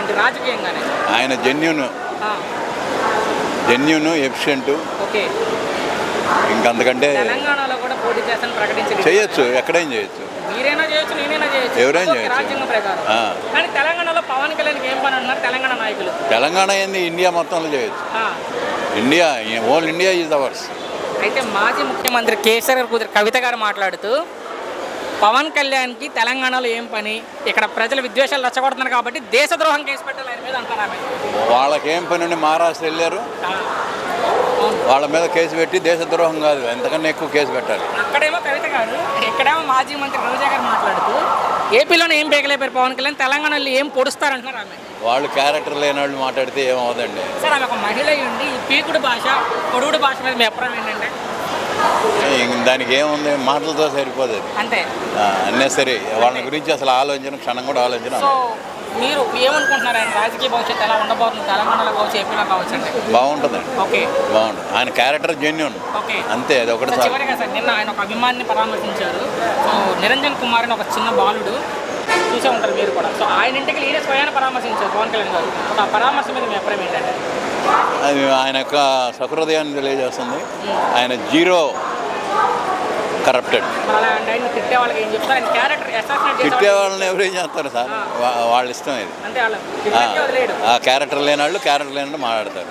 ఏంటి రాజకీయంగానే? ఆయన genuine efficient. Okay. ఇంకంతకంటే తెలంగాణలో కూడా పోటీ చేస్తాను ప్రకటించి చేయొచ్చు, ఎక్కడైనా చేయొచ్చు, మీరైనా చేయొచ్చు, నేనైనా చేయొచ్చు, ఎవరైనా ఓకే, చేయొచ్చు. రాజ్యాంగం ప్రకారం. కానీ తెలంగాణలో పవన్ కళ్యాణ్కి ఏం పని అంటున్నారు తెలంగాణ నాయకులు? తెలంగాణ ఏంది, ఇండియా మొత్తంలో చేయొచ్చు. India, all India is ours. అయితే మాజీ ముఖ్యమంత్రి కేసీఆర్ కూతురు కవిత గారు మాట్లాడుతూ పవన్ కళ్యాణ్కి తెలంగాణలో ఏం పని, ఇక్కడ ప్రజల విద్వేషాలు రెచ్చగొడుతున్నారు కాబట్టి దేశద్రోహం కేసు పెట్టాలి ఆయన మీద అంటారు ఆమె. వాళ్ళకేం పని ఉండి మహారాష్ట్ర వెళ్ళారు, వాళ్ళ మీద కేసు పెట్టి దేశద్రోహం కాదు, ఎంతకన్నా ఎక్కువ కేసు పెట్టాలి. అక్కడేమో కవిత గారు, ఇక్కడేమో మాజీ మంత్రి రోజా గారు మాట్లాడుతూ ఏపీలోనే ఏం పేకలేపారు పవన్ కళ్యాణ్, తెలంగాణలో ఏం పొడుస్తారంటున్నారు ఆమె. వాళ్ళు క్యారెక్టర్ లేని వాళ్ళు మాట్లాడితే ఏమవుదండి. సార్ ఆమె ఒక మహిళ ఉండి ఈ పీకుడు భాష పొడుగుడు భాష మీద మీ అభిప్రాయం ఏంటంటే? దానికి ఏముంది, మాటలతో సరిపోదు అంతే, అన్నీ సరే. వాళ్ళ గురించి అసలు క్షణం కూడా ఆలోచన. సో మీరు ఏమనుకుంటున్నారు ఆయన రాజకీయ భవిష్యత్తు ఎలా ఉండబోతుంది తెలంగాణలో కావచ్చు, ఏపీలో కావచ్చు అంటే? బాగుంటుందండి. ఓకే, బాగుంటుంది. ఆయన క్యారెక్టర్ జెన్యూన్. ఓకే, అంతే, అది ఒకటి. చివరిగా సార్, నిన్న ఆయన ఒక అభిమానిని పరామర్శించారు. సో నిరంజన్ కుమార్ అని ఒక చిన్న బాలుడు, చూసే ఉంటారు మీరు కూడా. సో ఆయన ఇంటికి ఈయన స్వయాన్ని పరామర్శించారు పవన్ కళ్యాణ్ గారు. ఆ పరామర్శ మీద మీ అభిప్రాయం ఏంటంటే? అది ఆయన యొక్క సహృదయాన్ని తెలియజేస్తుంది. ఆయన జీరో కరప్టెడ్. అలా ఆయన తిట్టే వాళ్ళకి ఏం చెప్తారు? ఆయన క్యారెక్టర్ తిట్టే వాళ్ళని ఎవరేం చేస్తారు సార్, వాళ్ళ ఇష్టం ఇది. అంటే వాళ్ళ ఆ క్యారెక్టర్ లేని వాళ్ళు మాట్లాడతారు.